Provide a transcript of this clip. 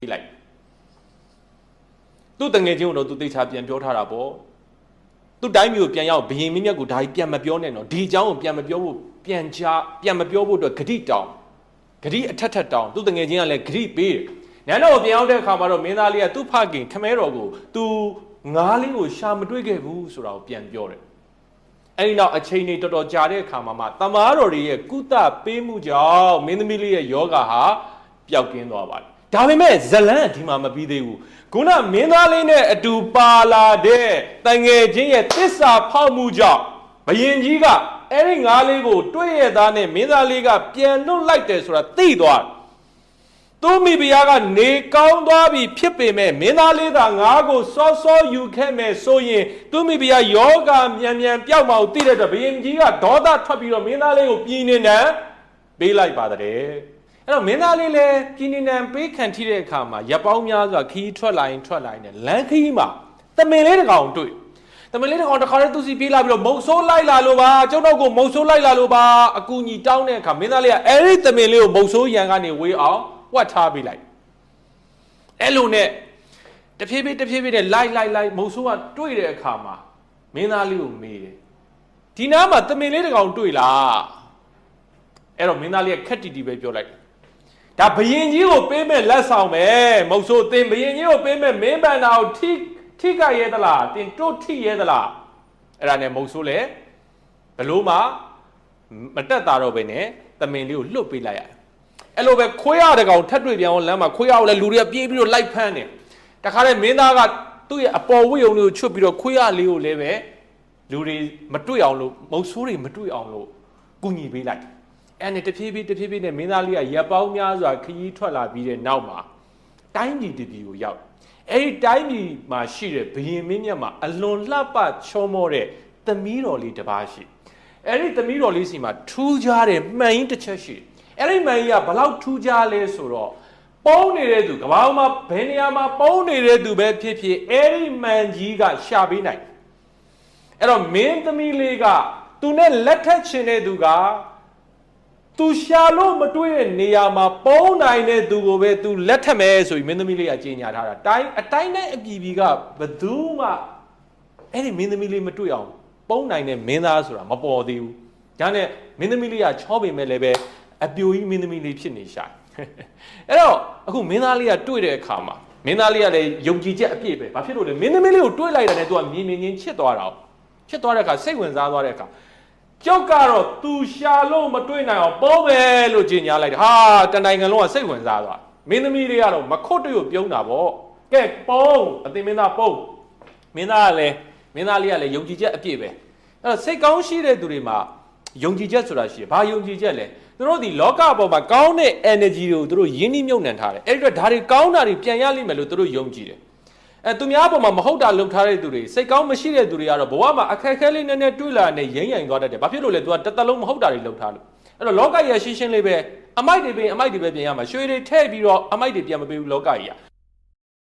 လိုက်သူ့တငယ်ချင်းကိုတော့သူသိချပြန်ပြောထားတာပေါ့သူ့တိုင်းမျိုးပြန်ရောက်ဘယင်မင်းမြတ်ကိုဒါကြီးပြန်မပြောနဲ့နော်ဒီအကြောင်းကိုပြန်မပြောဖို့ပြန်မပြောဖို့အတွက်ဂတိတောင်းဂတိအထက်တောင်းသူ့တငယ်ချင်းကလည်းဂတိပေးတယ်နန်းတော်ကိုပြန်ရောက်တဲ့အခါမှာတော့မင်းသားလေးကသူ့ဖခင်ခမဲတော်ကိုသူငါးလေးကိုရှာမတွေ့ခဲ့ဘူးဆိုတာကိုပြန်ပြောတယ်အဲ့ဒီနောက်အချိန်တွေတော်တော်ကြာတဲ့အခါမှာတမားတော်တွေရဲ့ကုသပေးမှုကြောင့်မင်းသမီးလေးရဲ့ယောဂဟာပျောက်ကင်းသွားပါတယ်ဒါပေမဲ့ဇလန်းဒီမှာမပြီးသေးဘူးခုနမင်းသားလေးနဲ့အတူပါလာတဲ့တငယ်ချင်းရဲ့တစ္ဆာဖောက်မှုကြောင့်ဘယင်ကြီးကအဲ့ဒီငါးလေးကိုတွေ့ရသားနဲ့မင်းသားလေးကပြန်လွတ်လိုက်တယ်ဆိုတာသိသွားသူမိဖုရားကနေကောင်းသွားပြီဖြစ်ပေမဲ့မင်းသားလေးသာငါးကိုစောစောယူခဲ့မယ်ဆိုရင်သူမိဖုရားယောဂမြန်ပျောက်မှာကိုသိတဲ့အတွက်ဘယင်ကြီးကဒေါသထွက်ပြီးတော့မင်းသားလေးကိုပြည်နေနံပေးလိုက်ပါတဲ့အဲ့တော့မင်းသားလေးလည်းပြည်နေနံပေးခံထိတဲ့အခါမှာရပ်ပေါင်းများစွာခီးထွက်လာရင်နဲ့လမ်းခီးမှာတမင်လေးတစ်ကောင်တွေ့တမင်လေးတစ်ကောင်တစ်ခါတည်းသူစီပြေးလာပြီးတော့မုံဆိုးလိုက်လာလို့ပါကျုပ်တို့ကိုမုံဆိုးလိုက်လာလို့ပါအကူညီတောင်းတဲ့အခါမင်းသားလေးကအဲ့ဒီတမင်လေးကိုမုံဆိုးရန်ကနေဝေးအောင်ဝတ်ထားပေးလိုက်အဲ့လိုနဲ့တဖြည်းဖြည်းနဲ့လိုက်မုံဆိုးကတွေ့တဲ့အခါမှာမင်းသားလေးကိုမေးတယ်ဒီနားမှာတမင်လေးတစ်ကောင်တွေ့လားအဲ့တော့မင်းသားလေးကခက်တီတီပဲပြောလိုက်ဒါဘယင်ကြီးကိုပေးမဲ့လက်ဆောင်ပဲမုံဆိုးတင်ဘယင်ကြီးကိုပေးမဲ့မင်းပန်နာကိုထိကရဲသလားတင်တို့ထိရဲသလားအဲ့ဒါနဲ့မုံဆိုးလေဘလို့မှမတက်တာတော့ပဲနဲ့တမင်လေးကိုလွတ်ပေးလိုက်ရတယ်အဲ့လိုပဲခွေးရတဲ့ကောင်ထပ်တွေ့ပြန်အောင်လမ်းမှာခွေးရကိုလည်းလူတွေကပြေးပြီးတော့လိုက်ဖမ်းတယ်တခါတည်းမင်းသားကသူ့ရဲ့အပေါ်ဝိယုံလေးကိုချွတ်ပြီးတော့ခွေးရလေးကိုလည်းပဲလူတွေမတွေ့အောင်လို့မုံဆိုးတွေမတွေ့အောင်လို့ကူညီပေးလိုက်အဲ့နဲ့တဖြည်းဖြည်းနဲ့မင်းသားလေးကရပ်ပေါင်းများစွာခရီးထွက်လာပြီးတဲ့နောက်မှာတိုင်းပြည်တပြည်ကိုရောက်အဲ့ဒီတိုင်းပြည်မှာရှိတဲ့ဘုရင်မင်းမြတ်မှာအလွန်လှပချောမောတဲ့သမီးတော်လေးတစ်ပါးရှိအဲ့ဒီသမီးတော်လေးစီမှာထူးခြားတဲ့မှန်ရင်တစ်ချက်ရှိအဲ့ဒီမှန်ကြီးကဘလောက်ထူးခြားလဲဆိုတော့ပုံနေတဲ့သူကဘာမှဘယ်နေရာမှာပုံနေတဲ့သူပဲဖြစ်ဖြစ်အဲ့ဒီမှန်ကြီးကရှာပေးနိုင်အဲ့တော့မင်းသမီးလေးကသူနဲ့လက်ထက်ချင်တဲ့သူကသူရှာလို့မတွေ့တဲ့နေရာမှာပုံနိုင်တဲ့သူကိုပဲသူလက်ထက်မယ်ဆိုပြီးမင်းသမီးလေးကကြေညာထားတာအတိုင်းနဲ့အပြည်ပြည်ကဘယ်သူမှအဲ့ဒီမင်းသမီးလေးမတွေ့အောင်ပုံနိုင်တဲ့မင်းသားဆိုတာမပေါ်သေးဘူးဒါနဲ့မင်းသမီးလေးကချောပေမဲ့လည်းပဲအပြိုကြီးမင်းသမီးလေးဖြစ်နေရှာအဲ့တော့အခုမင်းသားလေးကတွေ့တဲ့အခါမှာမင်းသားလေးကလည်းယုံကြည်ချက်အပြည့်ပဲဘာဖြစ်လို့လဲမင်းသမီးလေးကိုတွေ့လိုက်တာနဲ့သူကမြင်ချင်းချစ်သွားတာချစ်သွားတဲ့အခါစိတ်ဝင်စားသွားတဲ့အခါကျောက်ကတော့သူရှာလို့မတွေ့နိုင်အောင်ပုံပဲလို့ကြေညာလိုက်တယ်ဟာတန်နိုင်ငံလုံးကစိတ်ဝင်စားသွားမင်းသမီးလေးကတော့မခွတ်တွေ့ကိုပြုံးတာပေါ့ကဲပုံအသိမင်းသားပုံမင်းသားလေးကလည်းယုံကြည်ချက်အပြည့်ပဲအဲ့တော့စိတ်ကောင်းရှိတဲ့သူတွေမှာယုံကြည်ချက်ဆိုတာရှိတယ်ဘာယုံကြည်ချက်လဲသူတို့ဒီလောကပေါ်မှာကောင်းတဲ့ energy တွေကိုသူတို့ယဉ်နှီးမြုပ်နှံထားတယ်အဲ့ဒီတော့ဒါတွေကောင်းတာတွေပြန်ရလိမ့်မယ်လို့သူတို့ယုံကြည်တယ်သူများပေါ်မှာမဟုတ်တာလုပ်ထားတဲ့သူတွေစိတ်ကောင်းမရှိတဲ့သူတွေကတော့ဘဝမှာအခက်အခဲလေးနည်းနည်းတွေ့လာနေရိမ့်သွားတတ်တယ်ဘာဖြစ်လို့လဲသူကတစ်သက်လုံးမဟုတ်တာတွေလုပ်ထားလို့အဲ့တော့လောကကြီးရှင်းရှင်းလေးပဲအမိုက်တွေပြင်အမိုက်တွေပဲပြင်ရမှာရွှေတွေထည့်ပြီးတော့အမိုက်တွေပြန်မပေးဘူးလောကကြီး